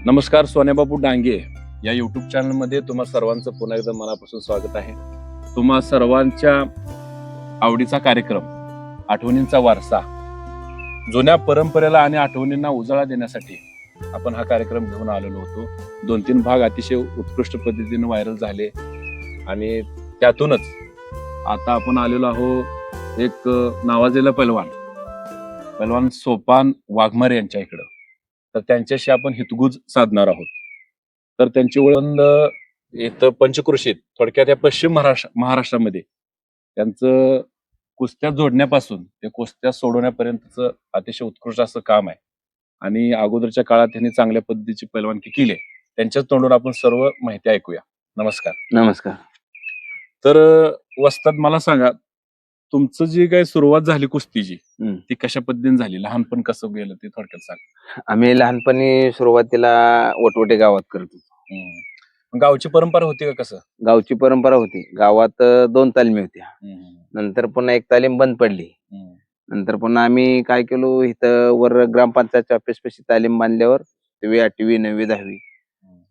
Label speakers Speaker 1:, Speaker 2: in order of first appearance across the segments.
Speaker 1: नमस्कार, सोन्याबाबू डांगे या युट्यूब चॅनलमध्ये तुम्हा सर्वांचं पुन्हा एकदा मनापासून स्वागत आहे. तुम्हा सर्वांच्या आवडीचा कार्यक्रम आठवणींचा वारसा, जुन्या परंपरेला आणि आठवणींना उजाळा देण्यासाठी आपण हा कार्यक्रम घेऊन आलेलो होतो. 2-3 भाग अतिशय उत्कृष्ट पद्धतीने व्हायरल झाले आणि त्यातूनच आता आपण आलेलो आहोत एक नावाजलेला पैलवान सोपान वाघमारे यांच्या इकडं. तर त्यांच्याशी आपण हितगुज साधणार आहोत. तर त्यांची ओळख इथं पंचकृषीत, थोडक्यात या पश्चिम महाराष्ट्रामध्ये त्यांचं कुस्त्या जोडण्यापासून ते कुस्त्या सोडवण्यापर्यंतचं अतिशय उत्कृष्ट असं काम आहे आणि अगोदरच्या काळात त्यांनी चांगल्या पद्धतीची पैलवानकी केली. त्यांच्याच तोंडून आपण सर्व माहिती ऐकूया. नमस्कार.
Speaker 2: नमस्कार.
Speaker 1: तर वस्ताद, मला सांगा, तुमचं जी काही सुरुवात झाली कुस्तीची ती कशा पद्धतीने झाली? लहानपण कसं गेलं ते थोडक्यात सांग.
Speaker 2: आम्ही लहानपणी सुरुवातीला वटवटे गावात करत होतो.
Speaker 1: गावची परंपरा होती का? कसं
Speaker 2: गावची परंपरा होती. गावात 2 तालीमी होत्या. नंतर पुन्हा एक तालीम बंद पडली. नंतर पुन्हा आम्ही काय केलो, इथं वर ग्रामपंचायतच्या ऑफिस पाशी तालीम बांधल्यावर 8वी 9वी 10वी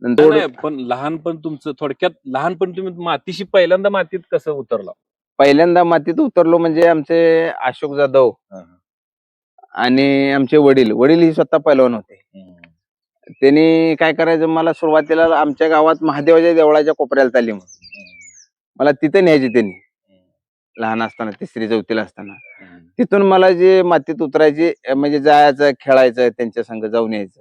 Speaker 1: नंतर. पण लहानपण तुमचं, थोडक्यात लहानपण तुम्ही मातीशी पहिल्यांदा मातीत कसं उतरला?
Speaker 2: पहिल्यांदा मातीत उतरलो म्हणजे आमचे अशोक जाधव आणि आमचे वडील ही स्वतः पैलवान होते. त्यांनी काय करायचं, मला सुरुवातीला आमच्या गावात महादेवाच्या देवळाच्या कोपऱ्याला तालीम होती. मला तिथे न्यायची त्यांनी लहान असताना, 3री 4थीला असताना. तिथून मला जे मातीत उतरायची म्हणजे जायचं, खेळायचं, त्यांच्या संग जाऊन यायचं.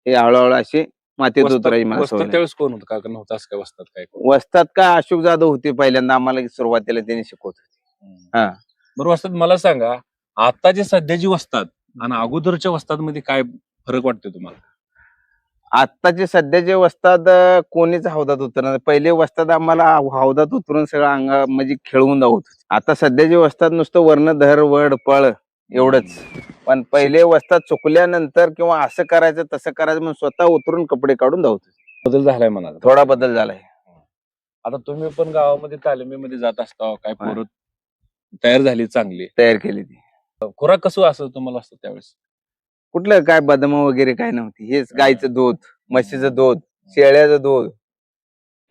Speaker 2: हे हळूहळू अशी मातीत उतरायची मला सवय लागली.
Speaker 1: त्यावेळेस कोण होतं का? नव्हतं असं काय वस्ताद? काय
Speaker 2: वस्ताद का अशोक जाधव होते पहिल्यांदा आम्हाला सुरुवातीला त्यांनी शिकवत होते.
Speaker 1: बरोबर. वस्ताद, मला सांगा, आता जे सध्याची वस्ताद आणि अगोदरच्या वस्ताद मध्ये काय फरक वाटतो तुम्हाला?
Speaker 2: आत्ताचे सध्याचे वस्ताद कोणीच हौदात उतरणार. पहिले वस्ताद आम्हाला हौदात उतरून सगळं अंगा म्हणजे खेळवून दावत. आता सध्याचे वस्ताद नुसतं वर्ण धर वड पळ एवढंच. पण पहिले वस्ताद चुकल्यानंतर किंवा असं करायचं तसं करायचं म्हणून स्वतः उतरून कपडे काढून धावत.
Speaker 1: बदल झालाय म्हणा.
Speaker 2: थोडा बदल झालाय.
Speaker 1: आता तुम्ही पण गावामध्ये तालिमीमध्ये जात असता, काय पोरं तयार झाली, चांगली
Speaker 2: तयार केली ती.
Speaker 1: खुराक कसं असं तुम्हाला असतं त्यावेळेस?
Speaker 2: कुठलं काय बदाम वगैरे काय नव्हती. हेच गायचं दूध, म्हशीचं दूध, शेळ्याचं दूध,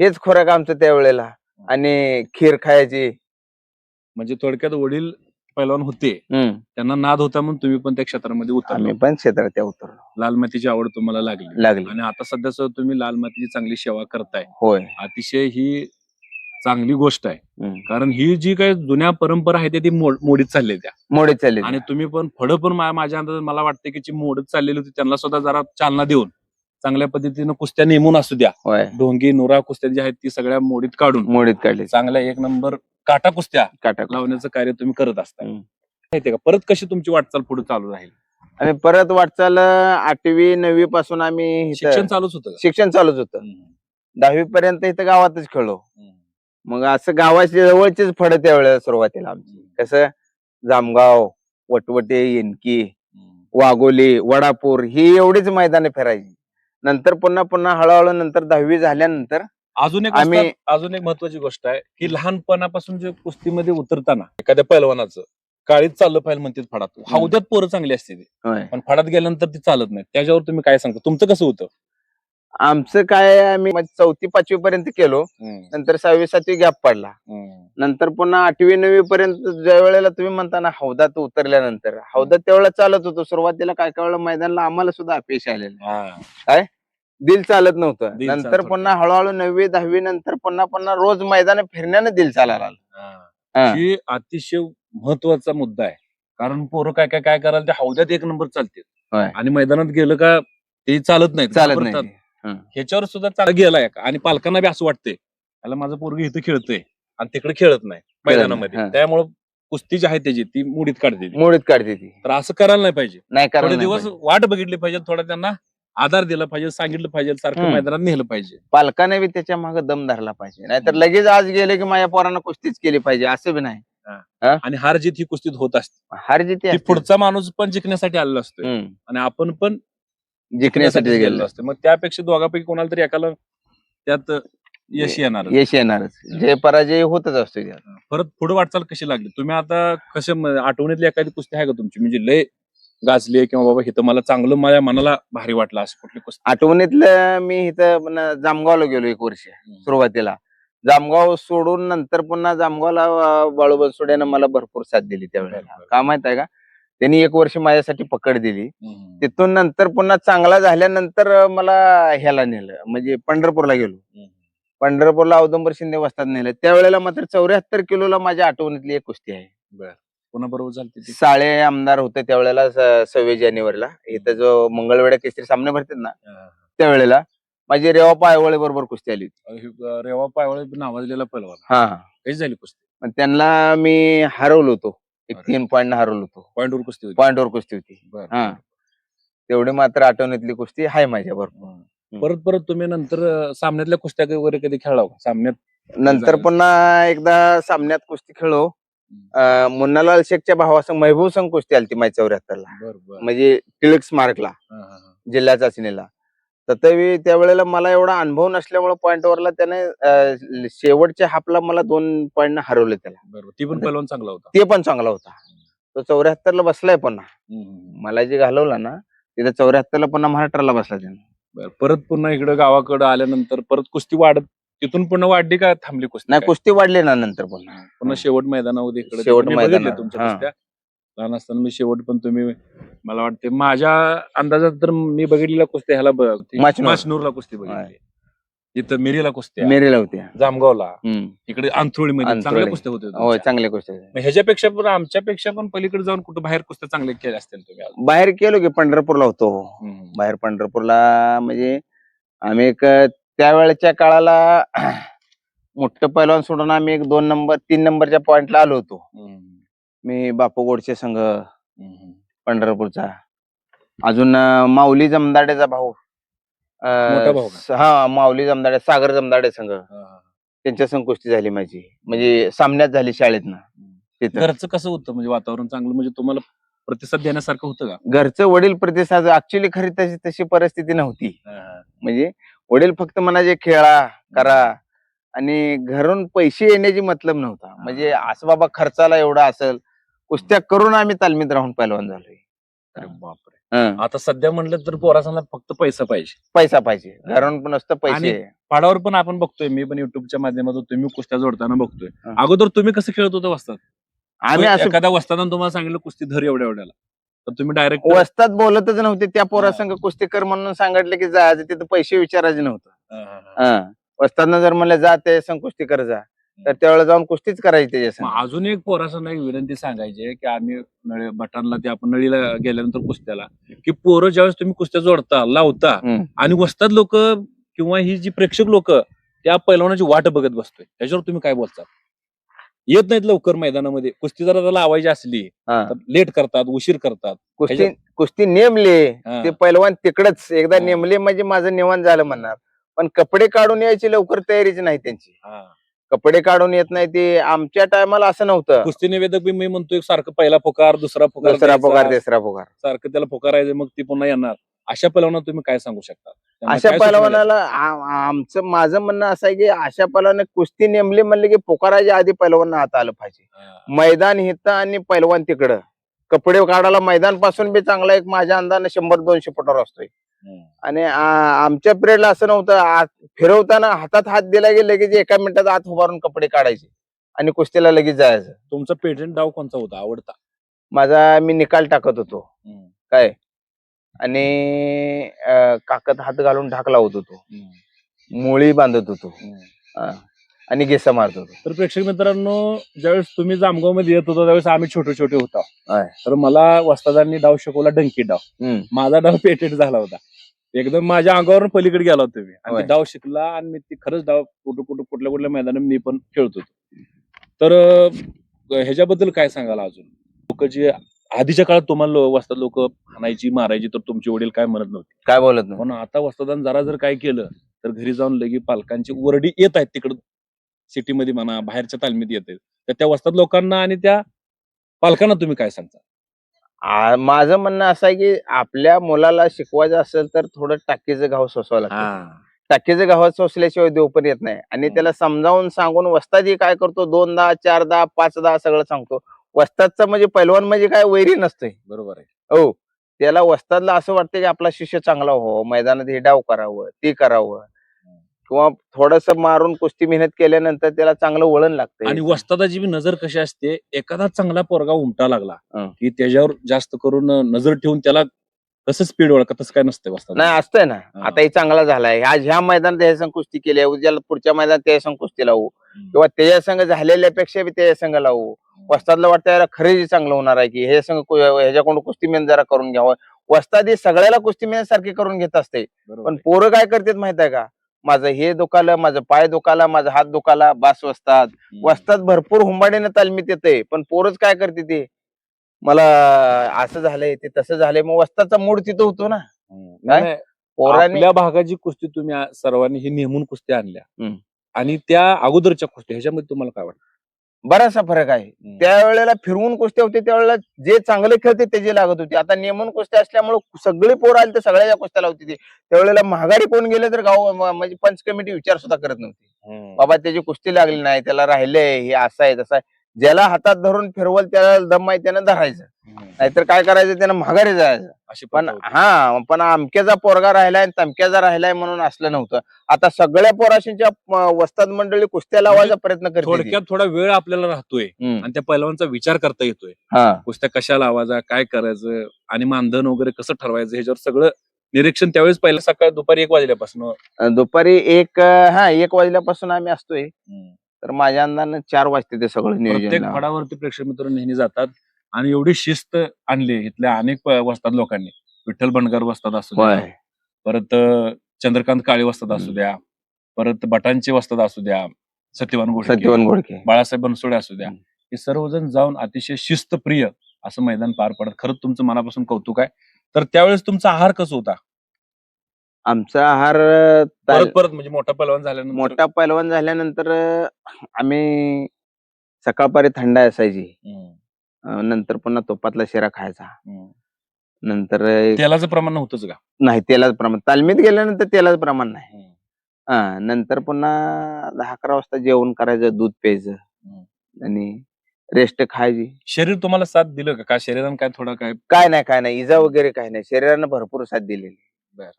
Speaker 2: हेच खुराक आमचं त्यावेळेला. आणि खीर खायची.
Speaker 1: म्हणजे थोडक्यात वडील पैलवान होते, त्यांना नाद होता म्हणून तुम्ही पण त्या क्षेत्रामध्ये उतरले.
Speaker 2: आम्ही पण क्षेत्रात त्या उतरलो.
Speaker 1: लाल मातीची आवड तुम्हाला लागली आणि आता सध्या तुम्ही लाल मातीची चांगली सेवा करताय.
Speaker 2: होय,
Speaker 1: अतिशय ही चांगली गोष्ट आहे. कारण ही जी काही जुन्या परंपरा आहे ती मोडीत चालली आणि तुम्ही पण फळं पण माझ्या अंदाजात मला वाटतं की जी मोडत चाललेली होती त्यांना सुद्धा जरा चालना देऊन चांगल्या पद्धतीनं कुस्त्या नेमून असू द्या, ढोंगी नुरा कुस्त्या जी आहेत ती सगळ्या मोडीत काढली चांगल्या 1 नंबर काटा कुस्त्या लावण्याचं कार्य तुम्ही करत असता. माहितीये का, परत कशी तुमची वाटचाल पुढे चालू राहील?
Speaker 2: आणि परत वाटचाल 8वी 9वी पासून आम्ही
Speaker 1: शिक्षण चालूच होतं.
Speaker 2: शिक्षण चालूच होतं. 10वी पर्यंत इथं गावातच खेळलो. मग असं गावाच्या जवळचीच फळं त्यावेळेला सुरुवातीला आमची. कसं, जामगाव, वटवटे, येनकी, वाघोली, वडापूर ही एवढीच मैदाने फिरायची. नंतर पुन्हा हळूहळू नंतर 10वी झाल्यानंतर
Speaker 1: अजून एक महत्वाची गोष्ट आहे की लहानपणापासून जे कुस्तीमध्ये उतरताना एखाद्या पैलवानाचं काळीच चाललं पाहिजे म्हणते फडात. हौद्यात पोरं चांगली असते पण फडात गेल्यानंतर ती चालत नाही. त्याच्यावर तुम्ही काय सांगता? तुमचं कसं होतं?
Speaker 2: आमचं काय, आम्ही 4थी 5वी पर्यंत केलो. नंतर 6वी 7वी गॅप पडला. नंतर पुन्हा 8वी 9वी पर्यंत ज्या वेळेला तुम्ही म्हणता ना हौदात उतरल्यानंतर, हौदात त्यावेळेला चालत होतो. सुरुवातीला काय वेळेला मैदानाला आम्हाला सुद्धा अपयश आलेलं. काय दिल चालत नव्हतं. नंतर पुन्हा हळूहळू 9वी 10वी नंतर पुन्हा रोज मैदान फिरण्यानं दिल चालायला लागलं.
Speaker 1: ही अतिशय महत्वाचा मुद्दा आहे. कारण पोरं काय करायला ते हौद्यात 1 नंबर चालते आणि मैदानात गेलं का ते चालत नाही. ह्याच्यावर सुद्धा चांगला गेलाय आणि पालकांना बी असं वाटतंय त्याला माझं पोरग इथं खेळतोय आणि तिकडे खेळत नाही मैदानामध्ये. त्यामुळे कुस्ती जी आहे त्याची ती मोडीत काढते ती. तर असं करायला नाही पाहिजे. थोडे दिवस वाट बघितली पाहिजे, थोडा त्यांना आधार दिला पाहिजे, सांगितलं पाहिजे, सारखं मैदानात नेलं पाहिजे.
Speaker 2: पालकाने बी त्याच्या मागे दम धरला पाहिजे. नाहीतर लगेच आज गेले की माझ्या पोरांना कुस्तीच केली पाहिजे असं बी नाही.
Speaker 1: आणि हार जीत ही कुस्तीत होत असते.
Speaker 2: हार जीत
Speaker 1: पुढचा माणूस पण जिंकण्यासाठी आलेला असतो आणि आपण पण जिंकण्यासाठी गेलेलो असतो. मग त्यापेक्षा दोघांपैकी कोणाला तरी एकाला त्यात यश
Speaker 2: येणारच. जे पराजय होतच असतो.
Speaker 1: परत पुढे वाटचाल कशी लागली? तुम्ही आता कशा आठवणीतली एखादी कुस्ती आहे का तुमची, म्हणजे लय गाजली किंवा बाबा इथं मला चांगलं माझ्या मनाला भारी वाटलं असं कुठली कुस्ती?
Speaker 2: आठवणीतलं मी इथं जामगावला गेलो एक वर्ष सुरुवातीला. जामगाव सोडून नंतर पुन्हा जामगावला बाळू बनसोडेनं मला भरपूर साथ दिली त्यावेळेला.
Speaker 1: बरं.
Speaker 2: का माहित आहे का, त्यांनी एक वर्ष माझ्यासाठी पकड दिली. तिथून नंतर पुन्हा चांगला झाल्यानंतर मला ह्याला नेलं, म्हणजे पंढरपूरला गेलो. पंढरपूरला औदुंबर शिंदे वस्ताद नेलं. त्यावेळेला मात्र 74 किलोला माझ्या आठवणीतली एक कुस्ती आहे.
Speaker 1: पुन्हा बरोबर झाली ती?
Speaker 2: साळे आमदार होते त्यावेळेला 26 जानेवारीला. इथं जो मंगळवेढा केसरी सामने भरतात ना, त्यावेळेला माझी रेवा पायवळे बरोबर कुस्ती आली होती.
Speaker 1: रेवा पायवळे नावाजलेला पहिलवान.
Speaker 2: हा.
Speaker 1: कशी झाली कुस्ती?
Speaker 2: पण त्यांना मी हरवलो होतो, एक
Speaker 1: अरे.
Speaker 2: 3 पॉईंट हरवलो होतो.
Speaker 1: पॉइंटवर कुस्ती होती?
Speaker 2: पॉईंटवर कुस्ती होती.
Speaker 1: बरं.
Speaker 2: हा. तेवढी मात्र आठवणीतली कुस्ती आहे माझ्या बरोबर.
Speaker 1: परत परत तुम्ही नंतर सामन्यातल्या कुस्त्या वगैरे कधी खेळला का? सामन्यात
Speaker 2: नंतर
Speaker 1: झालं.
Speaker 2: पुन्हा एकदा सामन्यात कुस्ती खेळलो. मुन्नालाल शेखच्या भावासंग महबूब संघ कुस्ती आली ती माझ्या 74ला, म्हणजे टिळक स्मारकला, जिल्हा चाचणीला. तथापि त्यावेळेला मला एवढा अनुभव नसल्यामुळे पॉईंटवरला त्याने शेवटच्या हाफला मला 2 पॉईंट हरवले त्याला.
Speaker 1: बरोबर. ती पण पहिलवान चांगला होता.
Speaker 2: ते पण चांगला होता. तो 74ला बसलाय पुन्हा. मला जे घालवला ना तिथे 74ला पुन्हा महाराष्ट्राला बसला त्याने.
Speaker 1: बरं. परत पुन्हा इकडे गावाकडे आल्यानंतर परत कुस्ती वाढत तिथून पुन्हा वाढली का थांबली कुस्ती?
Speaker 2: नाही, कुस्ती वाढली ना नंतर पुन्हा.
Speaker 1: पुन्हा शेवट मैदानामध्ये इकडे
Speaker 2: शेवट
Speaker 1: मी बघितले
Speaker 2: मैदानावर,
Speaker 1: तुमच्या
Speaker 2: हा.
Speaker 1: कुस्त्या. लहान असताना मी शेवट पण तुम्ही, मला वाटते माझ्या अंदाजात तर मी बघितलेल्या कुस्त्या ह्याला
Speaker 2: माचनूर.
Speaker 1: माचनूरला कुस्ती बघितली, इथं मिरीला कुस्त्या,
Speaker 2: मेरीला होत्या,
Speaker 1: जामगावला, इकडे अंथरुळीमध्ये चांगल्या कुस्त्या
Speaker 2: हो,
Speaker 1: होत्या.
Speaker 2: चांगल्या कुस्त्या.
Speaker 1: मग ह्याच्यापेक्षा पण आमच्यापेक्षा पण पलीकडे जाऊन कुठं बाहेर कुस्त्या चांगल्या केल्या असतील तुम्ही अजून?
Speaker 2: बाहेर गेलो की पंढरपूरला होतो. बाहेर पंढरपूरला म्हणजे आम्ही एक त्यावेळेच्या काळाला मोठं पैलवान सोडून आम्ही एक 2 नंबर 3 नंबरच्या पॉइंटला आलो होतो. मी बापू गोडचे संघ पंढरपूरचा, अजून माऊली जमदाडेचा भाऊ,
Speaker 1: मोठा भाऊ का?
Speaker 2: हा, माऊली जमदाडे, सागर जमदाडे संघ, त्यांच्या संग कुस्ती झाली माझी, म्हणजे सामन्यात झाली शाळेतनं तिथं.
Speaker 1: घरचं कसं होतं, म्हणजे वातावरण चांगलं, म्हणजे तुम्हाला प्रतिसाद देण्यासारखं होतं का?
Speaker 2: घरचं वडील प्रतिसाद, ऍक्च्युली खरी तशी परिस्थिती नव्हती. म्हणजे वडील फक्त म्हणायचे खेळा करा, आणि घरून पैसे येण्याची मतलब नव्हता. म्हणजे असं बाबा खर्चाला एवढा असेल, कुस्त्या करून आम्ही तालमीत राहून पैलवान झालोय.
Speaker 1: अरे बापरे. आता सध्या म्हणलं तर पोरासांना फक्त पैसा पाहिजे,
Speaker 2: पैसा पाहिजे, घरून पण नसतं पैसे.
Speaker 1: आणि पाडावर पण आपण बघतोय, मी पण युट्यूबच्या माध्यमातून तुम्ही कुस्त्या जोडताना बघतोय. अगोदर तुम्ही कसं खेळत होता वस्ताद?
Speaker 2: आम्ही असं
Speaker 1: एखाद्या वस्तादानं तुम्हाला सांगितलं कुस्ती धर एवढ्याला, तर तुम्ही डायरेक्ट
Speaker 2: वस्ताद बोलतच नव्हते. त्या पोरासंग कुस्ती कर म्हणून सांगितलं की जायचं, तिथं पैसे विचारायचे नव्हतं. वस्तादनं जर म्हणलं जा ते संग कुस्ती कर जा, तर त्यावेळेला जाऊन कुस्तीच करायची त्याच्या संग.
Speaker 1: अजून एक पोरासांना एक विनंती सांगायची की आम्ही बटानला ते आपण नळीला गेल्यानंतर कुस्त्याला, की पोरं ज्यावेळेस तुम्ही कुस्त्या जोडता लावता आणि वस्ताद लोक किंवा ही जी प्रेक्षक लोक त्या पैलवानाची वाट बघत बसतोय, त्याच्यावर तुम्ही काय बोलता? येत नाहीत लवकर मैदानामध्ये, कुस्ती जर लावायची असली तर लेट करतात, उशीर करतात.
Speaker 2: कुस्ती नेमले
Speaker 1: हा.
Speaker 2: ते पैलवान तिकडच एकदा
Speaker 1: हा.
Speaker 2: नेमले म्हणजे माझं निवांत झालं म्हणणार. पण कपडे काढून यायची लवकर तयारीच नाही त्यांची. कपडे काढून येत नाही. ते आमच्या टायमाला असं नव्हतं.
Speaker 1: कुस्ती निवेदक बी मी म्हणतोय सारखं पहिला पुकार, दुसरा पुकार,
Speaker 2: दुसरा पुकार, तिसरा पुकार,
Speaker 1: सारखं त्याला पुकारायचं, मग ती पुन्हा येणार. अशा पैलवानाला तुम्ही काय सांगू शकता?
Speaker 2: अशा पैलवानाला माझं म्हणणं असं आहे की अशा पैलवान कुस्ती नेमली म्हणले की पुकाराच्या आधी पैलवानांना हात आलं पाहिजे. मैदान हिथं आणि पैलवान तिकडं. कपडे काढायला मैदान पासून बी चांगला एक माझ्या अंदाने 100-200 फुटावर असतोय. आणि आमच्या पिरियडला असं नव्हतं. फिरवताना हातात हात दिला की लगेच एका मिनिटात आत उभारून कपडे काढायचे आणि कुस्तीला लगेच जायचं.
Speaker 1: तुमचा पेटेंट डाव कोणता होता आवडता?
Speaker 2: माझा मी निकाल टाकत होतो काय, आणि काकत हात घालून ढाक लावत होतो, मुळी बांधत होतो आणि गेसा मारत होतो.
Speaker 1: तर प्रेक्षक मित्रांनो, ज्यावेळेस तुम्ही जामगाव मध्ये येत होता त्यावेळेस आम्ही छोटे छोटे होतो. तर मला वस्तादांनी डाव शिकवला डंकी डाव. माझा डाव पेटेंट झाला होता, एकदम माझ्या अंगावरून पलीकडे गेला होता तुम्ही, आणि डाव शिकला आणि मी ती खरंच डाव कुठल्या कुठल्या मैदानात मी पण खेळत होतो. तर ह्याच्याबद्दल काय सांगाल अजून? लोक जे आधीच्या काळात तुम्हाला वस्ताद लोक हाणायची मारायची तर तुमचे वडील काय म्हणत नव्हते,
Speaker 2: काय बोलत नाही.
Speaker 1: पण आता वस्तादान जर काय केलं तर घरी जाऊन लगे पालकांची ओरडी येत आहेत, तिकडं सिटीमध्ये म्हणा, बाहेरच्या तालमीत येत आहेत. तर त्या वस्ताद लोकांना आणि त्या पालकांना तुम्ही काय सांगता?
Speaker 2: माझं म्हणणं असं आहे की आपल्या मुलाला शिकवायचं असेल तर थोडं टाकीचं घाव सोसावं लागतं. टाकीचं घाव सोसल्याशिवाय देव पण येत नाही. आणि त्याला समजावून सांगून, वस्तादी काय करतो 2दा 4दा 5दा सगळं सांगतो. वस्तादचा म्हणजे पैलवान म्हणजे काय वैरी नसतोय.
Speaker 1: बरोबर आहे.
Speaker 2: हो, त्याला वस्तादला असं वाटतं की आपला शिष्य चांगला हो, मैदानात हे डाव करावं, ते करावं, किंवा थोडस मारून कुस्ती मेहनत केल्यानंतर त्याला चांगलं वळण लागतं.
Speaker 1: आणि वस्तादाची बी नजर कशी असते, एखादा चांगला पोरगा उमटा लागला
Speaker 2: हं.
Speaker 1: की त्याच्यावर जास्त करून नजर ठेवून त्याला कसं स्पीड ओळखा, तसं काय नसतं वस्ताद.
Speaker 2: नाही असतंय ना,
Speaker 1: हा.
Speaker 2: आता हे चांगला झालाय, आज ह्या मैदानात ह्या संघ कुस्ती केली आहे, उद्याला पुढच्या मैदानात त्या संघ कुस्ती लावू, किंवा त्याच्या संघ झालेल्यापेक्षा बी त्याच्या संघ लावू. वस्तादला वाटतं याला खरेदी चांगलं होणार आहे की हे संघ ह्याच्याकडून कुस्ती मेहनत जरा करून घ्यावं. वस्ताद हे सगळ्याला कुस्ती मेहनत सारखी करून घेत असते. पण पोरं काय करतात माहित आहे का, माझं हे दुखालं, माझं पाय दुखाला, माझा हात दुखाला, बास वस्ताद. वस्ताद भरपूर हुंबाडीने तालमीत येते, पण पोरच काय करते ते, मला असं झालंय ते तसं झालंय, मग वस्तादचा मूड तिथं होतो ना.
Speaker 1: नाही,
Speaker 2: पोरांनी
Speaker 1: आपल्या भागाची कुस्ती तुम्ही सर्वांनी ही नेमून कुस्त्या आणल्या
Speaker 2: हम्म.
Speaker 1: आणि त्या अगोदरच्या कुस्त्या ह्याच्यामध्ये तुम्हाला काय वाटतं?
Speaker 2: बराचसा फरक आहे. त्यावेळेला फिरवून कुस्त्या होते, त्यावेळेला जे चांगले खेळते त्याची लागत होती. आता नेमून कुस्त्या असल्यामुळे सगळी पोरं आली तर सगळ्या कुस्त्या लावती. त्यावेळेला महागाडी कोण गेले तर गाव म्हणजे पंच कमिटी विचार सुद्धा करत नव्हती. बाबा त्याची कुस्ती लागली नाही, त्याला राहिलंय, हे असं आहे तसं आहे. ज्याला हातात धरून फिरवल त्याला दम आहे त्यानं धरायचं, नाहीतर काय करायचं त्यानं महागारी जायचं. पण अमक्याचा पोरगा राहिलाय आणि तमक्याचा राहिलाय म्हणून असलं नव्हतं. आता सगळ्या पोराशींच्या वस्ताद मंडळी कुस्त्या लावायचा प्रयत्न करते.
Speaker 1: थोडक्यात थोडा वेळ आपल्याला राहतोय आणि त्या पैलवानचा विचार करता येतोय. कुस्त्या कशा लावायचा, काय करायचं आणि मानधन वगैरे कसं ठरवायचं ह्याच्यावर सगळं निरीक्षण त्यावेळेस पहिलं सकाळी दुपारी 1 वाजल्यापासून.
Speaker 2: दुपारी 1 वाजल्यापासून आम्ही असतोय. तर माझ्या अंदानं 4 वाजते ते सगळं
Speaker 1: प्रत्येक
Speaker 2: नियोजन.
Speaker 1: फडावरती प्रेक्षक मित्र नेहमी जातात आणि एवढी शिस्त आणली इथल्या अनेक वस्ताद लोकांनी. विठ्ठल बंडगर वस्ताद असू द्या, परत चंद्रकांत काळे वस्ताद असू द्या, परत बटांचे वस्ताद असू द्या, सत्यवान घोडके, बाळासाहेब बनसोडे असू द्या, हे सर्वजण जाऊन अतिशय शिस्तप्रिय असं मैदान पार पडत. खरंच तुमचं मनापासून कौतुक आहे. तर त्यावेळेस तुमचा आहार कसा होता?
Speaker 2: आमचा आहार
Speaker 1: परत म्हणजे मोठा पैलवान झाल्यानंतर
Speaker 2: आम्ही सकाळपारी थंड असायची, नंतर पुन्हा तुपातला शिरा खायचा, नंतर
Speaker 1: तेलाचं प्रमाण नव्हतंच का?
Speaker 2: नाही, तेलाचं प्रमाण तालमीत गेल्यानंतर तेलाचं प्रमाण नाही. नंतर पुन्हा 10-11 वाजता जेवण करायचं, दूध प्यायचं आणि रेस्ट खायची.
Speaker 1: शरीर तुम्हाला साथ दिलं का? शरीरानं काय थोडं
Speaker 2: काय नाही, इजा वगैरे काय नाही, शरीरानं भरपूर साथ दिलेली.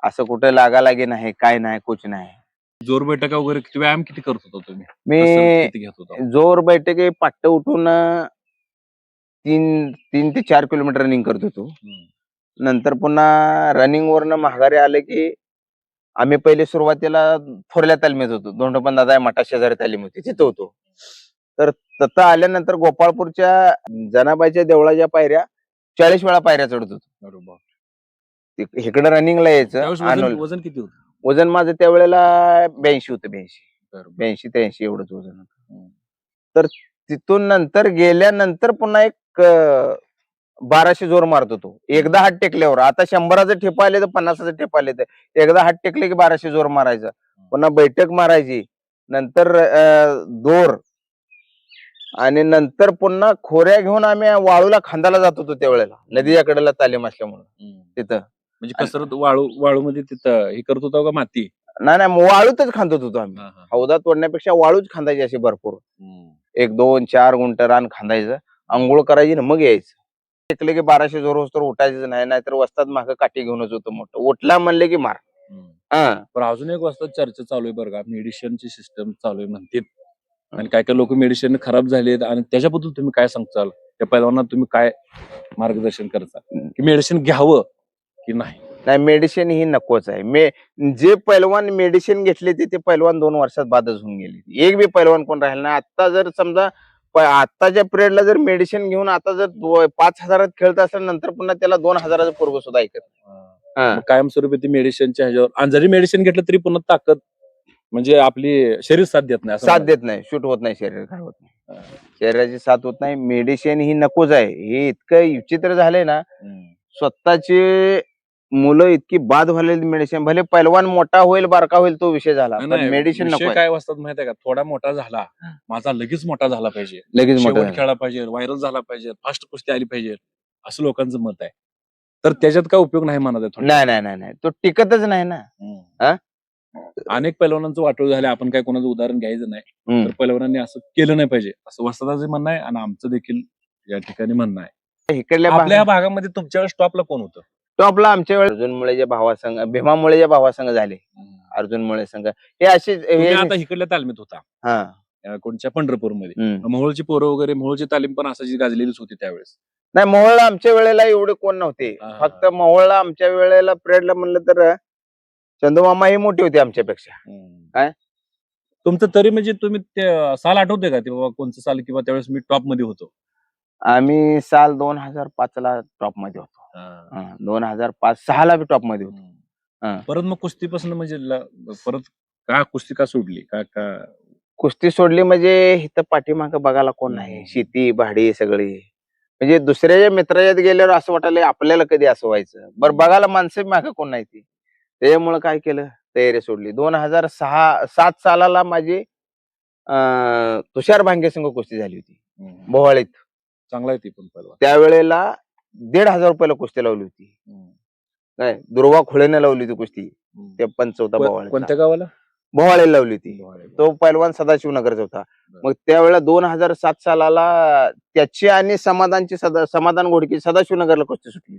Speaker 2: असं कुठं लागालागी नाही, काय नाही, कुछ नाही.
Speaker 1: जोर बैठका वगैरे व्यायाम किती करत होता तुम्ही?
Speaker 2: मी
Speaker 1: घेत होता?
Speaker 2: जोर बैठक पाट्ट उठून 3 ते 4 किलोमीटर रनिंग करत होतो. नंतर पुन्हा रनिंग वरनं माघारी आले की आम्ही पहिले सुरुवातीला थोरल्या तालमीत होतो. धोंडोपंत दादा मठा शेजारी तालीम होती, तिथं होतो. तर तिथं आल्यानंतर गोपाळपूरच्या जनाबाईच्या देवळाच्या पायऱ्या 40 वेळा पायऱ्या चढत होतो. इकडे रनिंगला यायचं.
Speaker 1: वजन किती होतं?
Speaker 2: वजन माझं त्यावेळेला 82 होतं. 82-83 एवढंच वजन होतं. तर तिथून नंतर गेल्यानंतर पुन्हा एक 1200 जोर मारत होतो एकदा हात टेकल्यावर. आता 100चं ठेप आले तर 50चं ठेप आले तर एकदा हात टेकले की 1200 जोर मारायचं, पुन्हा बैठक मारायची, नंतर दोर, आणि नंतर पुन्हा खोऱ्या घेऊन आम्ही वाळूला खांदाला जात होतो. त्यावेळेला नदीच्या कडेला तालीम असल्यामुळे तिथं
Speaker 1: म्हणजे कसरत वाळू मध्ये तिथं हे करत होता का माती?
Speaker 2: नाही, वाळूतच खांदत होतो आम्ही. हौदात तोडण्यापेक्षा वाळूच खांदायची अशी भरपूर. 1-2-4 गुंठ रान खांदायचं, अंघोळ करायची ना मग यायचं. टेकले की 1200 जोर होत तर उठायचं नाही, नाहीतर वस्ताद मागं काठी घेऊनच होतं मोठं. उठला म्हणले की मार.
Speaker 1: पण अजून एक वाजता चर्चा चालू आहे बरं का, मेडिसिनची सिस्टम चालू आहे म्हणतात आणि काय काय लोक मेडिसिन खराब झालेत आणि त्याच्याबद्दल तुम्ही काय सांगताल? त्या पैलवानांना तुम्ही काय मार्गदर्शन करता की मेडिसिन घ्यावं की नाही?
Speaker 2: नाही, मेडिसिन ही नकोच आहे. जे पैलवान मेडिसिन घेतले ते पैलवान 2 वर्षात बादच होऊन गेले. एक बी पैलवान कोण राहिला नाही. आता जर समजा आताच्या पिरियडला जर मेडिसिन घेऊन आता जर 5,000 खेळत असेल, नंतर पुन्हा त्याला 2,000चं पोरग सुद्धा ऐकत.
Speaker 1: कायमस्वरूपी ती मेडिसिनच्या ह्याच्यावर, आणि जरी मेडिसिन घेतलं तरी पुन्हा ताकद म्हणजे आपली शरीर साथ देत नाही,
Speaker 2: शूट होत नाही, शरीर काय होत नाही, शरीराची साथ होत नाही. मेडिसिन ही नकोच आहे. हे इतकं विचित्र झालंय ना, स्वतःचे मुलं इतकी बाद झालेली मेडिसिन. भले पैलवान मोठा होईल बारका होईल तो विषय झाला, पण मेडिसिन नको.
Speaker 1: काय वाजतात माहिती आहे का, थोडा मोठा झाला माझा लगेच मोठा झाला पाहिजे,
Speaker 2: लगेच मोठा
Speaker 1: खेळला पाहिजे, व्हायरल झाला पाहिजे, फास्ट कुस्ती आली पाहिजे, असं लोकांचं मत आहे. तर त्याच्यात काय उपयोग नाही म्हणत.
Speaker 2: नाही, तो टिकतच नाही ना.
Speaker 1: अनेक पैलवानांचं वाटोळ झालं. आपण काय कोणाचं उदाहरण घ्यायचं नाही, तर पैलवानांनी असं केलं नाही पाहिजे असं वस्तादाचं म्हणणं आहे आणि आमचं देखील या ठिकाणी म्हणणं आहे. आपल्या भागामध्ये तुमच्या स्टॉपला कोण होतं?
Speaker 2: टॉपला आमच्या वेळेस अर्जुन मुळेच्या भावासंघ, भीमा मुळेच्या भावासंघ झाले, अर्जुन मुळे संघ, हे असे
Speaker 1: तुम्ही आता इकडल्या तालमीत होता
Speaker 2: हा
Speaker 1: कोणच्या पंढरपूरमध्ये, मोहोळची पोरं वगैरे, मोहोळची तालीम पण असाची गाजलेलीच होती त्यावेळेस.
Speaker 2: नाही, मोहोळला आमच्या वेळेला एवढे कोण नव्हते. फक्त मोहोळला आमच्या वेळेला परेडला म्हणलं तर चंदूमामा ही मोठी होती आमच्यापेक्षा. काय
Speaker 1: तुमचं तरी म्हणजे तुम्ही साल आठवते का ते बाबा कोणचं साल, किंवा त्यावेळेस मी टॉप मध्ये होतो?
Speaker 2: आम्ही साल 2005 ला टॉप मध्ये होतो. 2005-06 ला बी टॉप मध्ये होतो.
Speaker 1: परत मग कुस्तीपासून म्हणजे परत का कुस्ती का सोडली? का
Speaker 2: कुस्ती सोडली म्हणजे इथं पाठीमागं बघायला कोण नाही, शेती भाडी सगळी. म्हणजे दुसऱ्याच्या मित्राच्यात गेल्यावर असं वाटायला आपल्याला कधी असं व्हायचं, बरं बघायला माणसं मागं कोण नाही ती. त्याच्यामुळे काय केलं, तयारी सोडली. 2006-07 सालाला माझी तुषार भांगे संघ कुस्ती झाली होती मोहाळीत.
Speaker 1: चांगला आहे ती पण पहिला.
Speaker 2: त्यावेळेला 1,500 रुपयाला कुस्ती लावली होती. काय दुर्वा खोळेने लावली होती कुस्ती. ते 54 बोवाळी,
Speaker 1: कोणत्या गावाला?
Speaker 2: बोवाळीला लावली होती. तो पैलवान सदाशिवनगरचा होता. मग त्यावेळेला 2007 सालाला त्याची आणि समाधान घोडके सदाशिवनगरला कुस्ती सुटली.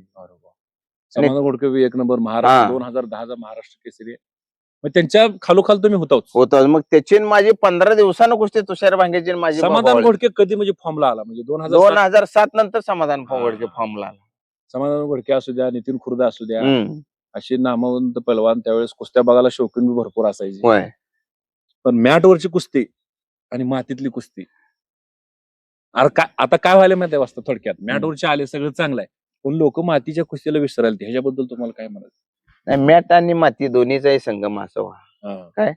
Speaker 1: समाधान घोडके एक नंबर महाराष्ट्र 2010चा महाराष्ट्र केसरी. मग त्यांच्या खालोखाल तुम्ही
Speaker 2: होता. मग त्याची माझी 15 दिवसानं कुस्ती तुषार भांगेची माझी.
Speaker 1: समाधान घोडके कधी म्हणजे फॉर्मला आला? म्हणजे
Speaker 2: 2007 नंतर समाधान घोडके फॉर्मला आला.
Speaker 1: समाधान घोडके असू द्या, नितीन खुर्दा असू द्या, अशी नामवंत पैलवान त्यावेळेस कुस्त्या बघायला शौकीन बी भरपूर असायचे. पण मॅटवरची कुस्ती आणि मातीतली कुस्ती, आता काय व्हायला माहिती वाजता थोडक्यात, मॅटवरचे आले सगळं चांगलं आहे, पण लोक मातीच्या कुस्तीला विसरायला. ह्याच्याबद्दल तुम्हाला काय म्हणायचं?
Speaker 2: नाही, मॅट आणि माती दोन्हीचाही संगम असावा. काय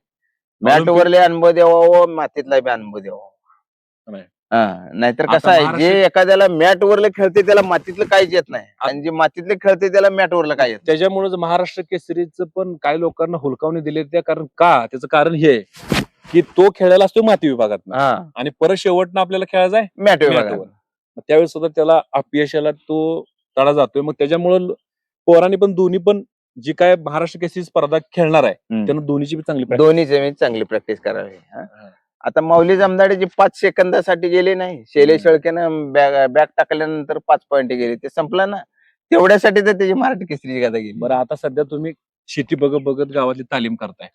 Speaker 2: मॅट वरले अनुभव द्यावा, मातीतला बी अनुभव द्यावा. नाहीतर कसं आहे, जे एखाद्याला मॅट वरले खेळते त्याला मातीतलं काहीच येत नाही, आणि जे मातीतले खेळते त्याला मॅट वरलं काय येत.
Speaker 1: त्याच्यामुळे महाराष्ट्र केसरीचं पण काही लोकांना हुलकावणी दिली त्या त्याचं कारण हे की तो खेळायला असतो माती विभागात आणि परत शेवटनं आपल्याला खेळायचा आहे
Speaker 2: मॅट विभागात.
Speaker 1: त्यावेळेस सुद्धा त्याला अपयशाला तो तडा जातोय. मग त्याच्यामुळं पोरांनी पण दोन्ही पण जी काय महाराष्ट्र केसरी स्पर्धा खेळणार आहे त्यानं दोन्हीची
Speaker 2: चांगली प्रॅक्टिस करावी. आता माऊली जमदाडे 5 सेकंदासाठी गेले नाही, शैलेश शेळकेनं बॅग टाकल्यानंतर 5 पॉइंट गेले, ते संपलं ना. तेवढ्यासाठी तर त्याची मराठी केसरी गाथा गेली.
Speaker 1: बरं, आता सध्या तुम्ही शेती बघत गावातली तालीम करताय,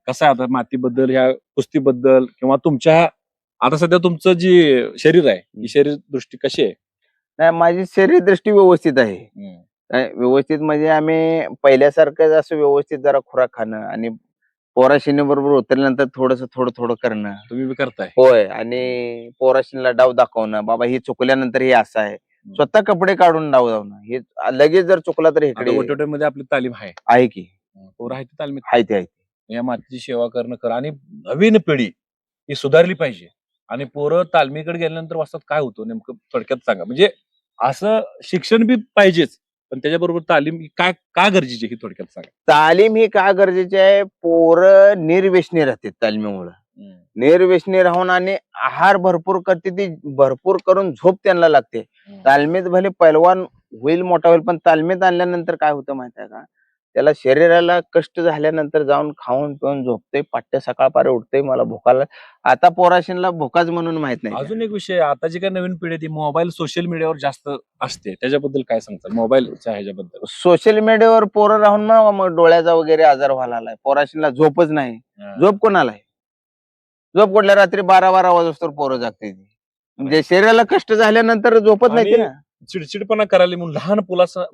Speaker 1: कसं आहे आता मातीबद्दल, ह्या कुस्तीबद्दल, किंवा तुमच्या आता सध्या तुमचं जे शरीर आहे, ही शरीर दृष्टी कशी आहे?
Speaker 2: नाही, माझी शरीर दृष्टी व्यवस्थित आहे. व्यवस्थित म्हणजे आम्ही पहिल्यासारखं असं व्यवस्थित जरा खुराक खाणं आणि पोराशिनी बरोबर उतरल्यानंतर थोडं करणं.
Speaker 1: तुम्ही बी करताय?
Speaker 2: होय. आणि पोराशिनीला डाव दाखवणं, बाबा हे चुकल्यानंतर हे असं आहे, स्वतः कपडे काढून डाव धावणं. हे लगेच जर चुकला तर
Speaker 1: इकडे मध्ये आपली तालीम
Speaker 2: आहे की
Speaker 1: पोरं आहे तालमीत
Speaker 2: आहे.
Speaker 1: या मातीची सेवा करणं आणि नवीन पिढी ही सुधारली पाहिजे. आणि पोरं तालमीकडे गेल्यानंतर वाचतात काय होतं नेमकं थोडक्यात सांगा. म्हणजे असं शिक्षण बी पाहिजेच, पण त्याच्याबरोबर तालीम का गरजेची ही थोडक्यात सांगा.
Speaker 2: तालीम ही का गरजेची आहे? पोरं निर्व्यसनी राहते तालमीमुळे. निर्व्यसनी राहून आणि आहार भरपूर करते, ती भरपूर करून झोप त्यांना लागते. तालमीत भले पैलवान होईल, मोठा होईल, पण तालमीत आणल्यानंतर काय होतं माहिती आहे का, त्याला शरीराला कष्ट झाल्यानंतर जाऊन खाऊन पिऊन झोपते, पाट्या सकाळपारी उठते, मला भुकाला. आता पोराशीनला भुकाच म्हणून माहित नाही.
Speaker 1: अजून एक विषय, आताची काय नवीन पिढी ती मोबाईल सोशल मीडियावर जास्त असते, त्याच्याबद्दल काय सांगतात? मोबाईलच्या ह्याच्याबद्दल.
Speaker 2: सोशल मीडियावर पोरं राहून मग डोळ्याचा वगैरे आजार व्हायला लागलाय. पोराशीनला झोपच नाही. झोप कोणाला आहे? झोप कुठल्या रात्री 12-12 वाजता पोरं जागते. म्हणजे शरीराला कष्ट झाल्यानंतर झोपत नाही ना.
Speaker 1: चिडचिडपणा करायला म्हणून लहान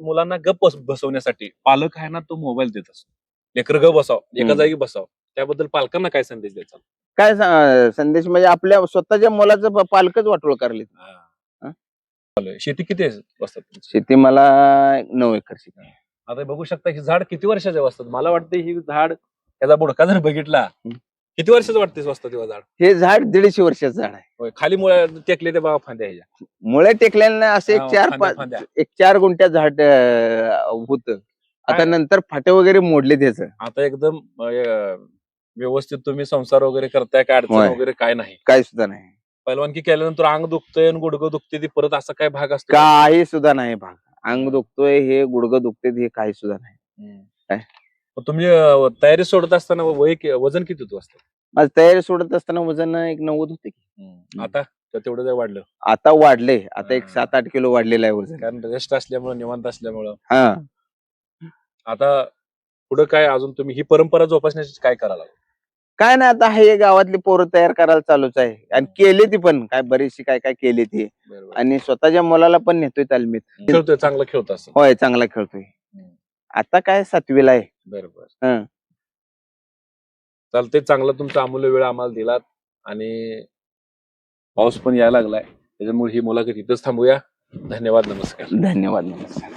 Speaker 1: मुलांना गप्प बसवण्यासाठी पालक आहे ना, तो मोबाईल देत असतो. लेकर गप बसाव, एका जागी बसाव. त्याबद्दल पालकांना काय संदेश द्यायचा?
Speaker 2: काय संदेश म्हणजे आपल्या स्वतःच्या मुलाचं पालकच वाटोळ करले.
Speaker 1: शेती किती असतात?
Speaker 2: शेती मला 9 एकर शेती आहे.
Speaker 1: आता बघू शकता ही झाड किती वर्षाचे असतात. मला वाटतं ही झाड, त्याचा बुडका जर बघितला, किती वर्षाचं वाटते स्वस्त तेव्हा झाड? हे झाड 150 वर्षाचं झाड आहे. खाली मुळे टेकले ते बाबा फांद्या ह्याच्या मुळे टेकलेलं नाही. असं एक 4 गुंठ्यात झाड होत. आता नंतर फाटे वगैरे मोडले त्याचं. आता एकदम व्यवस्थित तुम्ही संसार वगैरे करताय, काय अडचण वगैरे काय नाही? काय सुद्धा नाही. पहिलवानकी केल्यानंतर अंग दुखतंय आणि गुडघं दुखते, ती परत असा काय भाग असतो? काही सुद्धा नाही भाग. अंग दुखतोय, हे गुडघं दुखते, हे काही सुद्धा नाही. काय तुम्ही तयारी सोडत असताना वजन किती होतं असतं? माझं तयारी सोडत असताना वजन एक 90 होते की. आता तेवढं वाढलं? आता वाढले. आता एक 7-8 किलो वाढलेलं आहे वजन. कारण रेस्ट असल्यामुळे, निवांत असल्यामुळं. आता पुढे काय अजून तुम्ही ही परंपरा जोपासण्यासाठी काय करायला
Speaker 2: काय नाही, आता हे गावातली पोरं तयार करायला चालूच आहे आणि केली ती पण काय बरीचशी काय काय केली ती आणि स्वतःच्या मुलाला पण नेतोय तालमीत.
Speaker 1: खेळतोय, चांगला खेळत असं?
Speaker 2: होय, चांगला खेळतोय. आता काय 7वीला आहे.
Speaker 1: बरोबर.
Speaker 2: हं.
Speaker 1: चालतंय, चांगला तुमचा अमूल्य वेळ आम्हाला दिलात आणि पाऊस पण यायला लागलाय, त्याच्यामुळे ही मुलाखत इथंच थांबूया. धन्यवाद, नमस्कार.
Speaker 2: धन्यवाद, नमस्कार.